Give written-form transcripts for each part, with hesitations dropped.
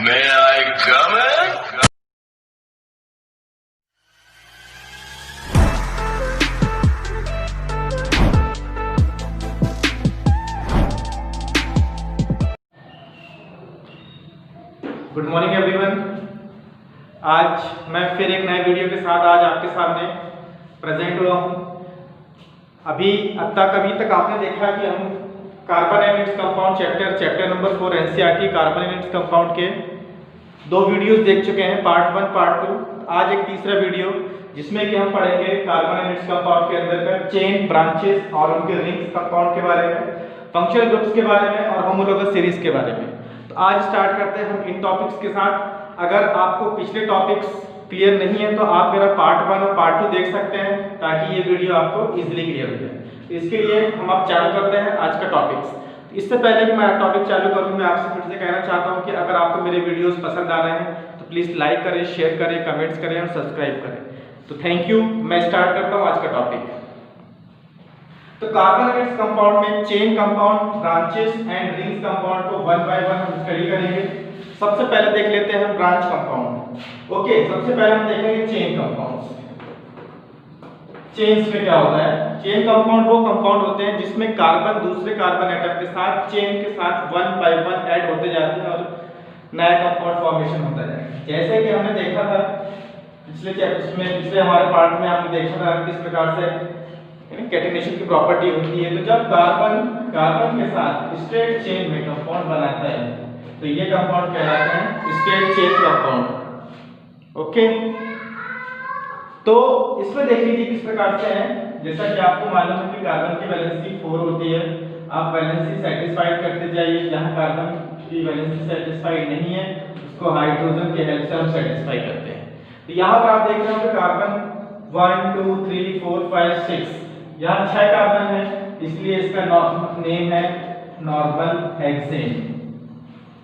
May I come in? Good morning everyone. आज मैं फिर एक नए वीडियो के साथ आज आपके सामने प्रेजेंट हुआ हूँ। अभी तक आपने देखा कि हम carbon and its compound chapter number 4 NCERT carbon and its compound के 2 वीडियोस देख चुके हैं, पार्ट 1 पार्ट 2। आज एक तीसरा वीडियो जिसमें कि हम पढ़ेंगे कार्बन एंड इट्स कंपाउंड के अंदर का चेन, ब्रांचेस और उनके रिंग्स कंपाउंड के बारे में, फंक्शनल ग्रुप्स के बारे में और होमोलोगस सीरीज के बारे में। तो आज स्टार्ट करते हैं हम इन टॉपिक्स के साथ। अगर आपको पिछले टॉपिक्स क्लियर नहीं है तो आप मेरा पार्ट 1 और पार्ट 2 देख सकते हैं ताकि ये वीडियो आपको इजीली क्लियर हो जाए। तो इसके लिए हम अब चालू करते हैं आज का टॉपिक्स। इससे पहले कि मैं टॉपिक चालू करूं, मैं आपसे फिर से कहना चाहता हूं कि अगर आपको मेरे वीडियोस पसंद आ रहे हैं तो प्लीज़ लाइक करें, शेयर करें, कमेंट्स करें और सब्सक्राइब करें। तो थैंक यू। मैं स्टार्ट करता हूँ आज का टॉपिक। तो कार्बन एंड इट्स कंपाउंड में chain compound, branches and rings compound को 1 बाय 1 हम स्टडी करेंगे। सबसे पहले देख लेते हैं हम ब्रांच कंपाउंड। ओके, सबसे पहले हम देखेंगे चेन कंपाउंड्स। चेन्स में क्या होता है? चेन कंपाउंड वो कंपाउंड होते हैं जिसमें कार्बन दूसरे कार्बन एटम के साथ चेन के साथ 1 बाय 1 ऐड होते जाते हैं और नया कंपाउंड फॉर्मेशन होता है। जैसे कि हमने देखा था पिछले हमारे पार्ट में हमने देखा था किस प्रकार से कैटेनेशन की प्रॉपर्टी होती है। तो जब कार्बन के साथ स्ट्रेट चेन में कंपाउंड बनाता है तो ये कंपाउंड कहलाते हैं स्ट्रेट चेन कंपाउंड। ओके, तो इसमें देख लीजिए किस प्रकार से है। जैसा कि आपको मालूम है कि कार्बन की वैलेंसी 4 होती है। आप वैलेंसी सेटिस्फाइड करते जाइए। जहां कार्बन की वैलेंसी सेटिस्फाइड नहीं है उसको हाइड्रोजन के हेल्प से हम सेटिस्फाई करते हैं। तो यहाँ पर आप देख रहे हो कि कार्बन 1 2 3 4 5 6, यहाँ 6 कार्बन है, इसलिए इसका नेम है नॉर्मल हेक्सेन।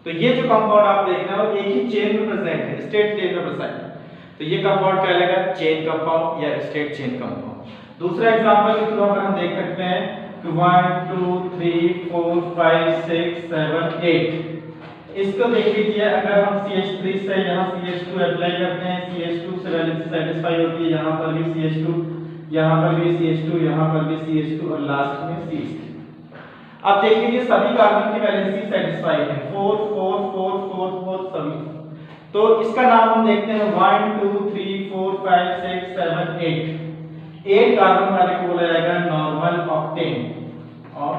तो ये जो कंपाउंड आप देख रहे हो एक ही चेन में प्रेजेंट है, स्ट्रेट चेन में प्रेजेंट है। तो ये कंपाउंड कहलाएगा चेन कंपाउंड या स्ट्रेट चेन कंपाउंड। दूसरा एग्जांपल के थ्रू हम देख सकते हैं कि 1 2 3 4 5 6 7 8। इसको देख लीजिए, अगर हम CH3 से यहाँ CH2 अप्लाई करते हैं, CH2 से वैलेंसी सेटिस्फाई होती है, यहाँ पर भी CH2, यहाँ पर भी CH2, यहाँ पर भी CH2 और लास्ट में CH3। अब देख लीजिए सभी कार्बन की वैलेंसी सेटिस्फाइड है, 4 4 4 4 4 सभी। तो इसका नाम हम देखते हैं 1 2 3 4 5 6 7 8। 8 कार्बन वाले को बोला जाएगा नॉर्मल ऑक्टेन। और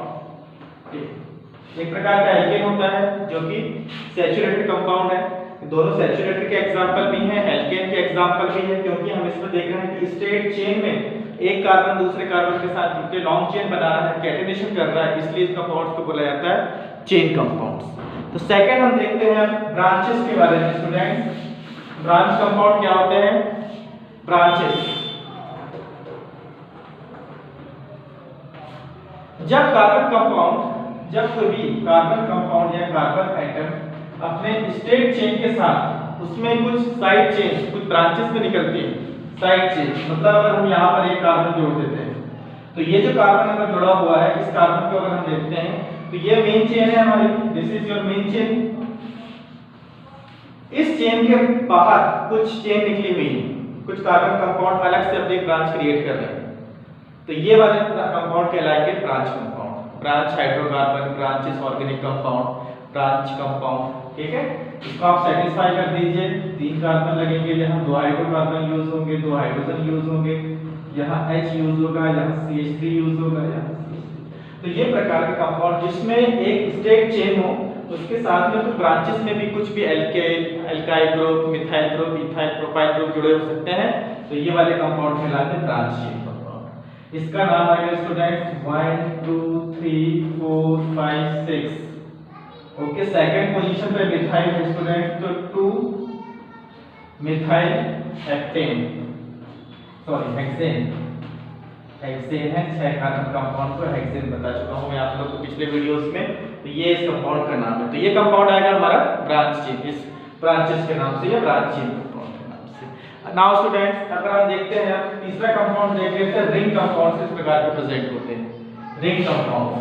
एक प्रकार का एल्केन होता है जो कि सैचुरेटेड कंपाउंड है। दोनों सैचुरेटेड के एग्जांपल भी हैं, एल्केन के एग्जांपल भी हैं, क्योंकि हम इसमें देख रहे हैं कि स्ट्रेट चेन में एक कार्बन दूसरे कार्बन के साथ जुड़ के लॉन्ग चेन बना रहा है, कैटेनेशन कर रहा है, इसलिए इस कंपाउंड्स को बोला जाता है चेन कंपाउंड्स। तो सेकंड हम देखते हैं ब्रांचेस के बारे में। स्टूडेंट्स, ब्रांच कंपाउंड क्या होते हैं? ब्रांचेस जब कोई भी कार्बन कंपाउंड या कार्बन एटम अपने स्ट्रेट चेन के साथ उसमें कुछ साइड चेन, कुछ ब्रांचेस में निकलती है। साइड चेन मतलब अगर हम यहाँ पर एक कार्बन जोड़ देते हैं तो ये जो कार्बन अगर जुड़ा हुआ है, इस कार्बन को अगर हम देखते हैं तो ये मेन चेन है हमारी, this is your main chain. इस चेन के बाहर कुछ चेन निकली हुई है, कुछ कार्बन कंपाउंड अलग से अपनी ब्रांच क्रिएट कर रहे हैं। तो ये वाले कंपाउंड कहलाएंगे branch compound. Branch hydrocarbon, branches organic compound, branch compound. ठीक है, इसको आप सेटिस्फाई कर दीजिए। 3 कार्बन लगेंगे, यहाँ 2 हाइड्रोकार्बन यूज होंगे, 2 हाइड्रोजन यूज होंगे, यहाँ H यूज होगा, यहाँ CH3 यूज होगा, यहाँ तो ये प्रकार के कंपाउंड जिसमें एक स्ट्रेट चेन हो, उसके साथ में कुछ ब्रांचेस में भी कुछ भी alkyl group, methyl group, ethyl propyl group जुड़े हो सकते हैं। तो ये वाले कंपाउंड कहलाते हैं ब्रांच चेन कंपाउंड। इसका नाम आएगा स्टूडेंट्स 1 2 3 4 5 6। ओके, सेकंड पोजीशन पे मिथाइल है स्टूडेंट, तो 2 मिथाइल हेक्टेन, सॉरी हेक्सेन। हेक्सेन है, 6 कार्बन कंपाउंड को हेक्सेन बता चुका हूं मैं आप लोग को पिछले वीडियोस में। तो ये इस कंपाउंड का नाम है। तो ये कंपाउंड आएगा हमारा ब्रांच चेन, इस ब्रांचेस के नाम से, या ब्रांच चेन कंपाउंड के नाम से। नाउ स्टूडेंट्स, अगर हम देखते हैं तीसरा कंपाउंड देख लेते हैं। रिंग कंपाउंड इस प्रकार के प्रेजेंट होते हैं। रिंग कंपाउंड,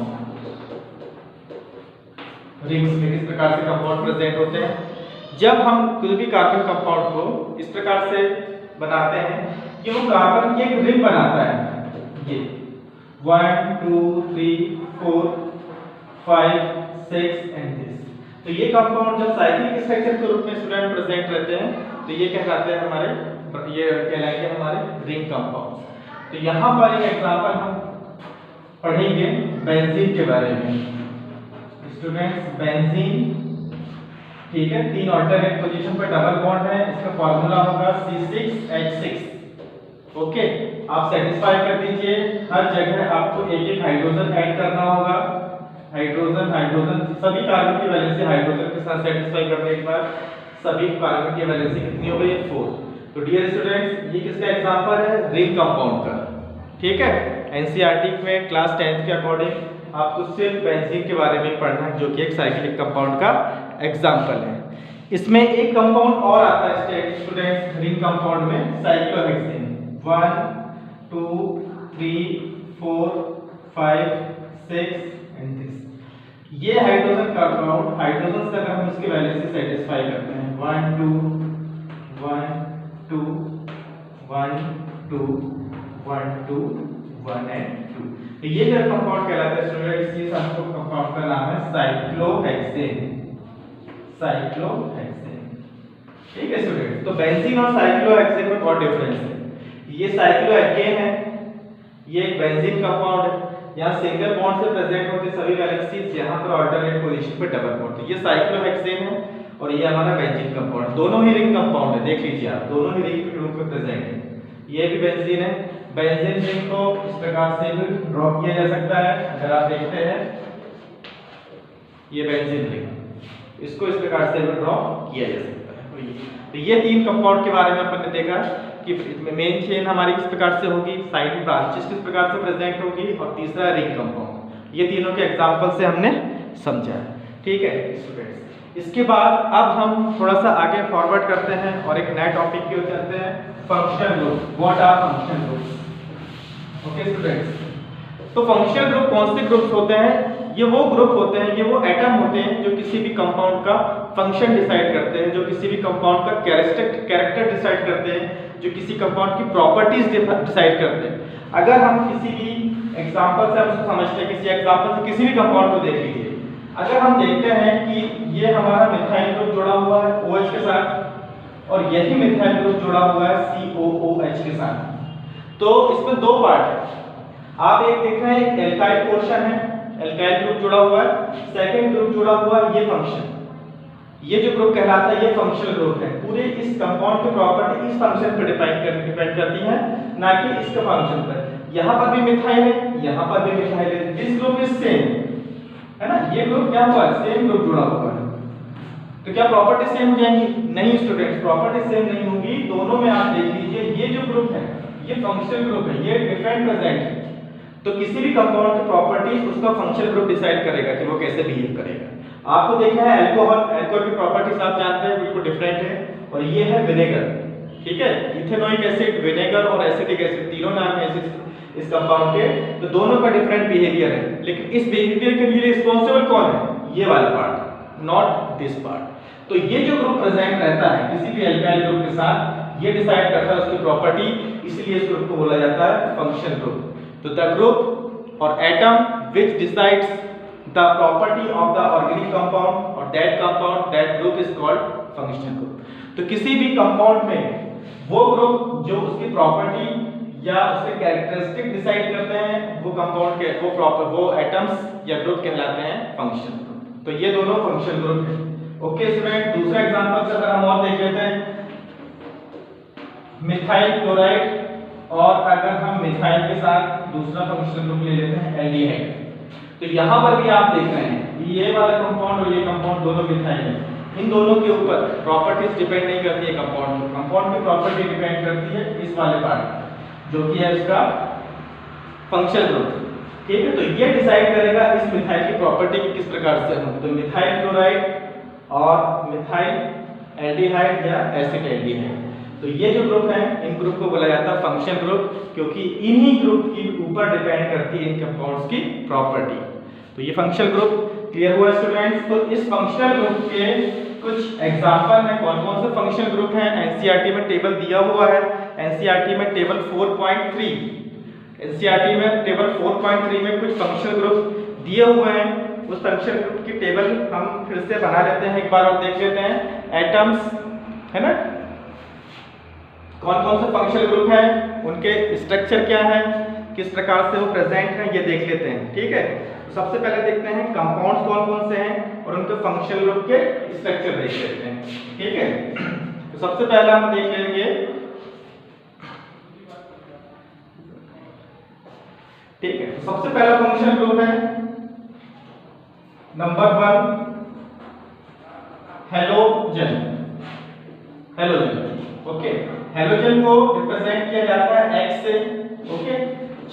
रिंग्स में किस प्रकार से कंपाउंड प्रेजेंट होते हैं? जब हम कोई भी कार्बन कंपाउंड को इस प्रकार से बनाते हैं कि वो कार्बन की एक रिंग बनाता है, ये 1 2 3 4 5 6 एंड दिस। तो ये कंपाउंड जब साइक्लिक स्ट्रक्चर के रूप में स्टूडेंट प्रेजेंट रहते हैं तो ये कहलाते हैं हमारे, ये कहलाएंगे हमारे रिंग कंपाउंड। तो यहाँ पर एक एग्जांपल हम पढ़ेंगे बेंजीन के बारे में। स्टूडेंट्स बेंजीन, ठीक है, 3 ऑल्टरनेट पोजीशन पे डबल बॉन्ड है, इसका फार्मूला होगा C6H6। ओके, आप सेटिस्फाई कर दीजिए, हर जगह आपको एक एक हाइड्रोजन ऐड करना होगा। हाइड्रोजन हाइड्रोजन सभी कार्बन की वैलेंसी हाइड्रोजन के साथ सेटिस्फाई करने के बाद सभी कार्बन की वैलेंसी कितनी हो गई? 4। तो डियर स्टूडेंट्स, ये किसका एग्जांपल है? रिंग कंपाउंड का। ठीक है, एनसीईआरटी में क्लास 10th के अकॉर्डिंग आपको सिर्फ बेंजीन के बारे में पढ़ना है, जो कि एक साइक्लिक कंपाउंड का एग्जांपल है। इसमें एक कंपाउंड और आता है स्टूडेंट्स रिंग कंपाउंड में, साइक्लोहेक्सेन। 1 2 3 4 5 6 and this. ये हाइड्रोजन कंपाउंड, हाइड्रोजन से अगर हम इसकी वैलेंसी सेटिस्फाई करते हैं 1 2 1 2 1 2 1 2 1 एंड 2। तो ये जो कंपाउंड कहलाता है स्टूडेंट्स, ये कंपाउंड का नाम है साइक्लोहेक्सेन। साइक्लोहेक्सेन, ठीक है स्टूडेंट। तो बेंजीन और साइक्लोहेक्सेन में बहुत डिफरेंस है। ये साइक्लोहेक्सेन है, ये एक बेंजीन कंपाउंड है, यहाँ सिंगल बॉन्ड से प्रेजेंट होते सभी वैलेंसीज, यहाँ पर अल्टरनेट पोजीशन पे डबल बॉन्ड। तो ये साइक्लोहेक्सेन है और ये हमारा बेंजीन कंपाउंड, दोनों ही रिंग कंपाउंड है। देख लीजिए आप, दोनों ही रिंग के रूप में प्रेजेंट है। ये भी बेंजीन है। बेंजीन रिंग को इस प्रकार से भी ड्रॉ किया जा सकता है। अगर आप देखते हैं ये बेंजीन रिंग, इसको इस प्रकार से भी ड्रॉ किया जा सकता है। तो ये 3 कंपाउंड के बारे में अपन ने देखा कि मेन चेन हमारी किस प्रकार से होगी, साइड ब्रांचेस किस प्रकार से प्रेजेंट होगी, और तीसरा रिंग कंपाउंड। ये तीनों के एग्जांपल से हमने समझा है। ठीक है स्टूडेंट्स, इसके बाद अब हम थोड़ा सा आगे फॉरवर्ड करते हैं और एक नया टॉपिक की ओर चलते हैं, functional group. What are functional groups? Okay students, तो फंक्शनल ग्रुप कौन से ग्रुप्स होते हैं? ये वो ग्रुप होते हैं, ये वो एटम होते हैं जो किसी भी कंपाउंड का फंक्शन डिसाइड करते हैं, जो किसी भी कंपाउंड का कैरेक्टर डिसाइड करते हैं, जो किसी कंपाउंड की प्रॉपर्टीज डिसाइड करते हैं। अगर हम किसी भी एग्जांपल से हम उसको समझते हैं, किसी एग्जांपल से किसी भी कंपाउंड को देख लीजिए। अगर हम देखते हैं कि ये हमारा मिथाइल ग्रुप जुड़ा हुआ है OH के साथ, और यही मिथाइल ग्रुप जुड़ा हुआ है COOH के साथ, तो इसमें 2 पार्ट है। आप एक देख रहे हैं, एक एल्काइल पोर्शन है, एल्काइल ग्रुप जुड़ा हुआ है, सेकंड ग्रुप जुड़ा हुआ है, ये फंक्शन। ये जो ग्रुप कहलाता है ये फंक्शनल ग्रुप है। पूरे इस कंपाउंड की प्रॉपर्टी इस फंक्शन पर डिपेंड करती है, ना कि इसके फंक्शन पर। यहाँ पर भी मिथाइल है, यहाँ पर भी मिथाइल है, दिस ग्रुप इज सेम, है ना। ये ग्रुप क्या हुआ? सेम ग्रुप जुड़ा हुआ है। तो क्या प्रॉपर्टी सेम हो जाएंगी? नहीं स्टूडेंट्स, प्रॉपर्टी सेम नहीं होगी। दोनों में आप देख लीजिए, ये जो ग्रुप है ये फंक्शनल ग्रुप है, ये डिफरेंट प्रेजेंट है। तो किसी भी कंपाउंड की प्रॉपर्टीज उसका फंक्शनल ग्रुप डिसाइड करेगा कि वो कैसे बिहेव करेगा। आपको देखना है अल्कोहल, अल्कोहल की प्रॉपर्टीज आप जानते हैं बिल्कुल डिफरेंट है। और ये है विनेगर, ठीक है, इथेनोइक एसिड, विनेगर और एसिटिक एसिड, तीनों नाम है इस कंपाउंड के। तो दोनों का डिफरेंट बिहेवियर है, लेकिन इस बिहेवियर के लिए रिस्पांसिबल कौन है? ये वाला पार्ट, नॉट दिस पार्ट। तो ये जो ग्रुप प्रेजेंट रहता है किसी भी एल्काइल ग्रुप के साथ, ये डिसाइड करता है उसकी प्रॉपर्टी, इसलिए इस ग्रुप को बोला जाता है फंक्शनल ग्रुप। तो द ग्रुप और atom which decides the property of the organic compound और that compound, that group is called functional group. तो किसी भी कंपाउंड में वो ग्रुप जो उसकी प्रॉपर्टी या उसके कैरेक्टरिस्टिक डिसाइड करते हैं, वो कंपाउंड के वो एटम्स या ग्रुप कहलाते हैं फंक्शनल ग्रुप। तो ये दोनों फंक्शनल ग्रुप है। ओके स्टूडेंट, दूसरा एग्जांपल से अगर हम और देख लेते हैं, मिथाइल क्लोराइड, और अगर हम मिथाइल के साथ दूसरा फंक्शनल ग्रुप ले लेते हैं एल्डिहाइड। तो यहाँ पर भी आप देख रहे हैं ये वाला कंपाउंड और ये कंपाउंड दोनों मिथाइल है। इन दोनों के ऊपर प्रॉपर्टीज डिपेंड नहीं करती है कंपाउंड की प्रॉपर्टी डिपेंड करती है इस वाले पार्ट जो कि है इसका फंक्शनल ग्रुप। ठीक है, तो ये डिसाइड करेगा इस मिथाइल की प्रॉपर्टी की किस प्रकार से हो। तो मिथाइल क्लोराइड और मिथाइल एल्डिहाइड या एसिड एल्डिहाइड, तो ये जो ग्रुप है इन ग्रुप को बोला जाता है फंक्शनल ग्रुप, क्योंकि इन्हीं ग्रुप के ऊपर डिपेंड करती है इन कंपाउंड्स की प्रॉपर्टी। तो ये फंक्शनल ग्रुप क्लियर हुआ स्टूडेंट्स। तो इस फंक्शनल ग्रुप के कुछ कुछ एग्जांपल हैं कौन कौन से फंक्शनल ग्रुप हैं। एनसीईआरटी में टेबल दिया हुआ है। एनसीईआरटी में टेबल 4.3 एनसीईआरटी में टेबल 4.3 में कुछ फंक्शनल ग्रुप दिए हुए हैं। उस फंक्शनल ग्रुप की टेबल हम फिर से बना लेते हैं एक बार और देख लेते हैं। एटम्स है ना, कौन कौन से फंक्शनल ग्रुप हैं, उनके स्ट्रक्चर क्या है, किस प्रकार से वो प्रेजेंट हैं, ये देख लेते हैं। ठीक है, तो सबसे पहले देखते हैं कंपाउंड्स कौन कौन से हैं और उनके फंक्शनल ग्रुप के स्ट्रक्चर देख लेते हैं। ठीक है, तो सबसे पहला हम देख लेंगे, ठीक है, तो सबसे पहला फंक्शनल ग्रुप है number 1 halogen. Halogen, okay, halogen को रिप्रेजेंट किया जाता है X से। ओके,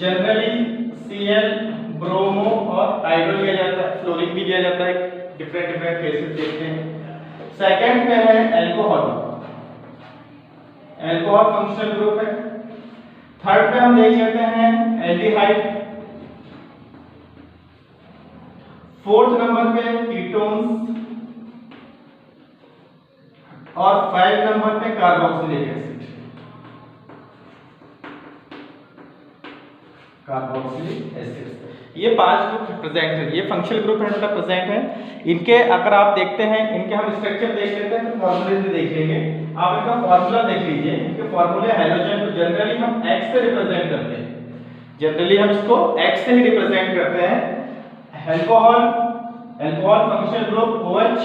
जनरली Cl, ब्रोमो और आयोडो लिया जाता है, फ्लोरीन भी लिया जाता है, डिफरेंट केसेस देखते हैं। सेकंड पे है अल्कोहल, अल्कोहल फंक्शनल ग्रुप है। थर्ड पे हम देख लेते हैं एल्डिहाइड। फोर्थ नंबर पे कीटोन्स और 5 नंबर पे कार्बोक्सिलिक एसिड। कार्बोक्सिलिक एसिड, ये 5 ग्रुप प्रेजेंट है, ये फंक्शनल ग्रुप है प्रेजेंट है। इनके अगर आप देखते हैं, इनके हम स्ट्रक्चर देख लेते हैं, तो फॉर्मूले भी देख लेंगे। आप इनका फॉर्मूला देख लीजिए। इनके फॉर्मूले हेलोजन को जनरली हम X से रिप्रेजेंट करते हैं, जनरली हम इसको X से ही रिप्रेजेंट करते हैं। Alcohol, alcohol functional group OH,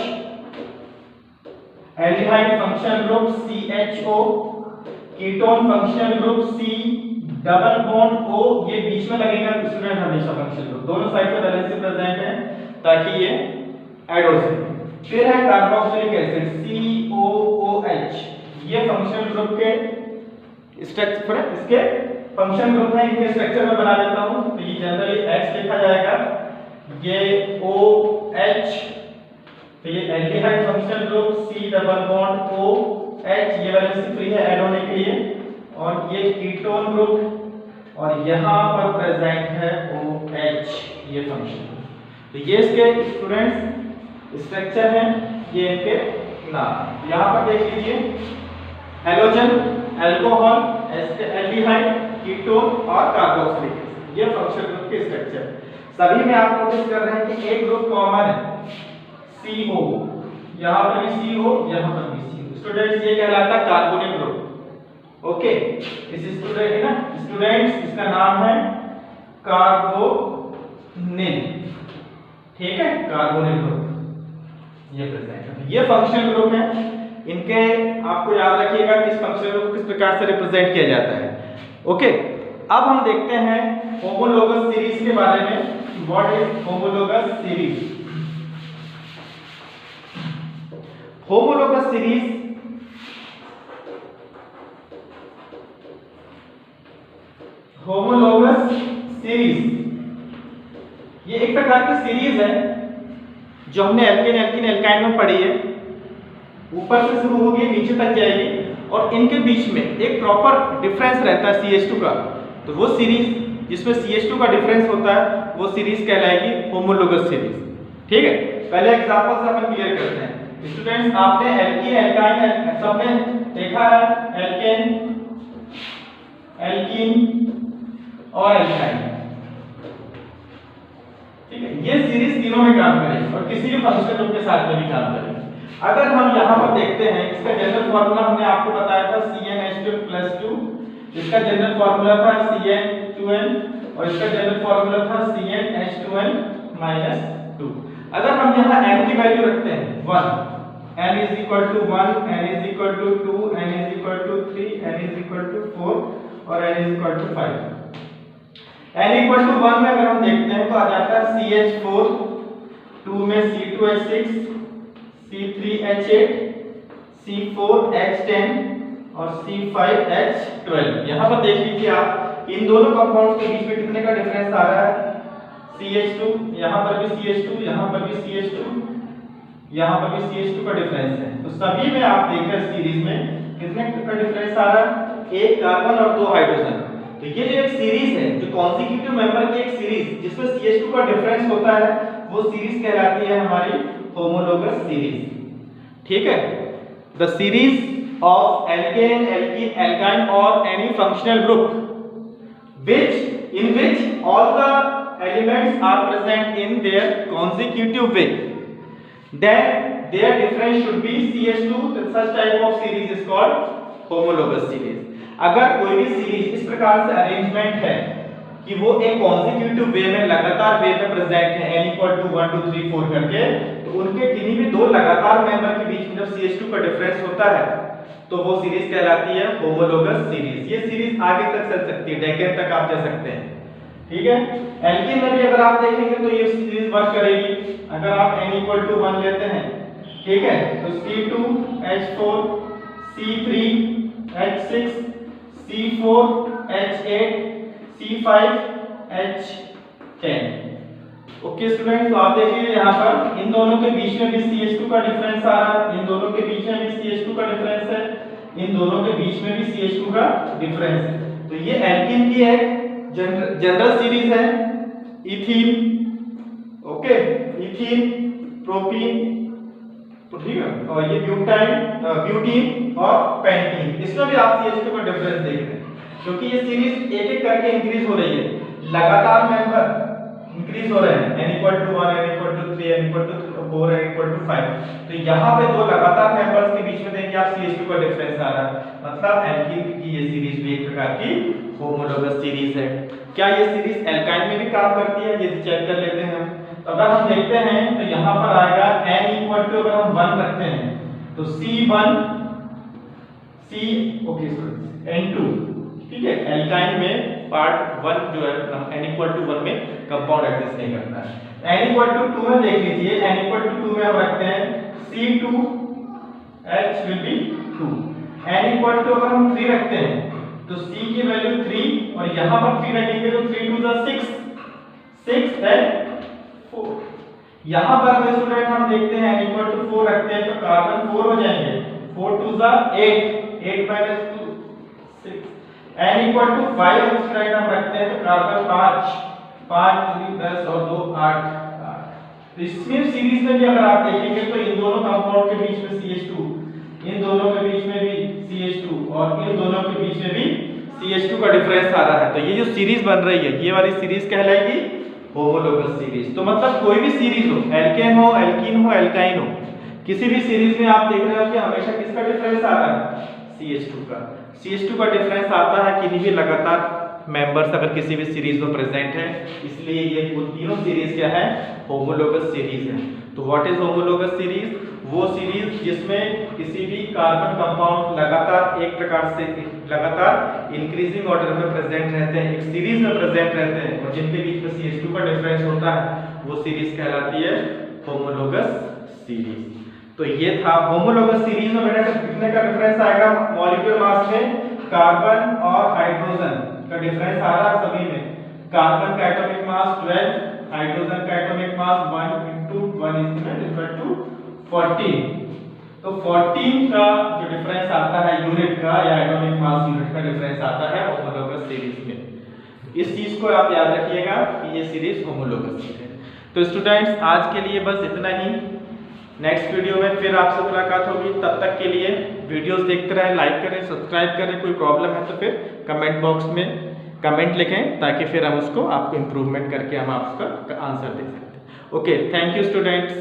aldehyde functional group CHO, ketone functional group C, double bond O, ये बीच में लगेगा स्टूडेंट हमेशा फंक्शनल ग्रुप, दोनों साइड पे बैलेंस प्रेजेंट है ताकि ये ऐड हो सके। फिर है कार्बोक्सिलिक एसिड COOH, ये फंक्शनल ग्रुप के स्ट्रक्चर, इसके फंक्शनल ग्रुप है, इनके स्ट्रक्चर में बना देता हूं। तो ये जनरली X लिखा जाएगा, ये OH, तो ये aldehyde functional group C double bond OH, ये वैलेंसी फ्री है ऐड होने के लिए, और ये कीटोन ग्रुप और यहां पर प्रेजेंट है OH, ये फंक्शन। तो ये इसके स्टूडेंट्स स्ट्रक्चर हैं, ये इनके नाम। यहां पर देख लीजिए हेलोजन, अल्कोहल, एल्डिहाइड, कीटोन और कार्बोक्सिलिक एसिड, ये फंक्शनल ग्रुप के स्ट्रक्चर। सभी में आप नोटिस कर रहे हैं कि एक ग्रुप कॉमन है CO, यहां पर भी CO, यहां पर भी CO। स्टूडेंट्स ये कहलाता है कार्बोनिल ग्रुप। ओके, इस स्टूडेंट है ना, स्टूडेंट्स इसका नाम है कार्बोनिल। ठीक है, कार्बोनिल ग्रुप ये प्रेजेंट है, ये फंक्शनल ग्रुप है। इनके आपको याद रखिएगा कि इस फंक्शनल ग्रुप को किस प्रकार से रिप्रेजेंट किया जाता है। ओके, अब हम देखते हैं होमोलोगस सीरीज के बारे में। What is homologous series? Homologous series homologous series ये एक प्रकार की सीरीज है जो हमने एल्केन एल्कीन एल्काइन में पढ़ी है। ऊपर से शुरू होगी, नीचे तक जाएगी और इनके बीच में एक प्रॉपर डिफरेंस रहता है CH2 का। तो वो सीरीज जिसमें CH2 का डिफरेंस होता है वो सीरीज कहलाएगी होमोलोगस सीरीज। ठीक है, पहले एग्जांपल से अपन क्लियर करते हैं। स्टूडेंट्स, आपने एल्कीन एल्काइन सबने देखा है, एल्केन एल्कीन और एल्काइन। ठीक है, ये सीरीज तीनों में काम करेगी और किसी भी फंक्शनल ग्रुप के साथ में भी काम करेगी। अगर हम यहां पर देखते हैं, इसका जनरल फार्मूला हमने आपको बताया था CnH2+2, इसका जनरल फार्मूला था CN2N और इसका जनरल फार्मूला था CnH2n-2। अगर हम यहां n की वैल्यू रखते हैं 1, n = 1, n = 2, n = 3, n = 4 और n = 5। n = 1 में अगर हम देखते हैं तो आ जाता है CH4, 2 में C2H6, C3H8, C4H10 और C5H12। यहाँ पर देख लीजिए आप, इन दोनों कंपाउंड्स के बीच में कितने का डिफरेंस आ रहा है? CH2, यहाँ पर भी CH2, यहाँ पर भी CH2, यहाँ पर भी CH2 का डिफरेंस है। तो सभी में आप देख रहे हैं सीरीज में कितने का डिफरेंस आ रहा है? एक कार्बन और 2 हाइड्रोजन। तो ये जो एक सीरीज है, जो कॉन्जिक्यूटिव मेंबर की एक सीरीज जिसमें CH2 का डिफरेंस होता है, वो सीरीज कहलाती है हमारी होमोलोगस सीरीज। ठीक है, the series of alkane, alkene, alkyne और any functional group in which all the elements are present in their consecutive way, then their difference should be CH2. Such type of series is called homologous series. अगर कोई भी series इस प्रकार से arrangement है कि वो एक कॉन्जिक्यूटिव वे में लगातार वे में प्रेजेंट है n = 1 2 3 4 करके, तो उनके किन्हीं भी दो लगातार मेंबर के बीच में जब CH2 का डिफरेंस होता है तो वो सीरीज कहलाती है होमोलोगस सीरीज। ये सीरीज आगे तक चल सकती है, डेकेड तक आप जा सकते हैं, ठीक है। एल्कीन में भी अगर आप देखेंगे तो ये सीरीज वर्क करेगी। अगर आप n = 1 लेते हैं, ठीक है, तो C2H4 C3H6 C4H8 C5H10। Okay students, तो आप देखिए यहाँ पर इन दोनों के बीच में भी CH2 का डिफरेंस आ रहा है, इन दोनों के बीच में भी CH2 का डिफरेंस है, इन दोनों के बीच में भी CH2 का डिफरेंस है। तो ये एल्कीन की एक जनरल सीरीज है, इथीन, ओके, इथीन, प्रोपीन, तो ठीक है, और ये ब्यूटीन और पेंटीन, इसमें भी आप CH2 का डिफरेंस देख रहे हैं, क्योंकि ये सीरीज एक एक करके इंक्रीज हो रही है, लगातार मेंबर इंक्रीज हो रहे हैं, n = 1 n = 3 n = 4 n = 5। तो यहाँ पे दो लगातार मेंबर्स के बीच में देखिए आप CH2 का डिफरेंस आ रहा है, मतलब एल्कीन की ये सीरीज भी एक प्रकार की होमोलोगस सीरीज है। क्या ये सीरीज एल्काइन में भी काम करती है, ये चेक कर लेते हैं हम। तो अगर हम देखते हैं तो यहाँ पर आएगा n = अगर हम 1 रखते हैं तो C1 C ओके N2, ठीक है, एल्काइन में पार्ट 1 जो है n = 1 में कंपाउंड एग्जिस्ट नहीं करता है। n = 2 में देख लीजिए, n = 2 में हम रखते हैं C2H will be 2। n = अगर हम 3 रखते हैं तो C की वैल्यू 3 और यहाँ पर 3 रखेंगे तो 3 2 6 6 and 4। यहाँ पर अगर स्टूडेंट हम देखते हैं n = 4 रखते हैं तो कार्बन 4 हो जाएंगे, 4 2 8 8 - 2 6। n = 5 अगर स्टूडेंट हम रखते हैं तो कार्बन 5 5 3 10 और 2 8। तो इसमें सीरीज में भी अगर आप देखेंगे तो इन दोनों कंपाउंड के बीच में CH2, इन दोनों के बीच में भी CH2 और इन दोनों के बीच में भी CH2 का डिफरेंस आ रहा है। तो ये जो सीरीज बन रही है ये वाली सीरीज कहलाएगी होमोलोगस सीरीज। तो मतलब कोई भी सीरीज हो, एल्केन हो, एल्कीन हो, एल्काइन हो, किसी भी सीरीज में आप देख रहे हो कि हमेशा किसका डिफरेंस आ रहा है, CH2 का। CH2 का डिफरेंस आता है किन्हीं भी लगातार मेंबर्स अगर किसी भी सीरीज में प्रेजेंट है, इसलिए ये तीनों सीरीज क्या है, होमोलोगस सीरीज है। तो व्हाट इज होमोलोगस सीरीज? वो सीरीज जिसमें किसी भी कार्बन कंपाउंड लगातार एक प्रकार से लगातार इंक्रीजिंग ऑर्डर में प्रेजेंट रहते हैं, एक सीरीज में प्रेजेंट रहते हैं और जिनके बीच में CH2 का डिफरेंस होता है, वो सीरीज कहलाती है होमोलोगस सीरीज। तो ये था होमोलोगस सीरीज में बेटा कितने का डिफरेंस आएगा मॉलिक्यूलर मास में, कार्बन और हाइड्रोजन का डिफरेंस आ रहा है सभी में। कार्बन का एटॉमिक मास 12, हाइड्रोजन का एटॉमिक मास 1 × 1 = 14। तो 14 का जो डिफरेंस आता है यूनिट का या एटॉमिक मास यूनिट का डिफरेंस आता है होमोलोगस सीरीज में। इस चीज को आप याद रखिएगा कि ये सीरीज होमोलोगस है। तो स्टूडेंट्स आज के लिए बस इतना ही, नेक्स्ट वीडियो में फिर आपसे मुलाकात होगी। तब तक के लिए वीडियोस देखते रहें, लाइक करें, सब्सक्राइब करें। कोई प्रॉब्लम है तो फिर कमेंट बॉक्स में कमेंट लिखें ताकि फिर हम उसको आपको इम्प्रूवमेंट करके हम आपका आंसर दे सकते हैं। Okay, thank you students.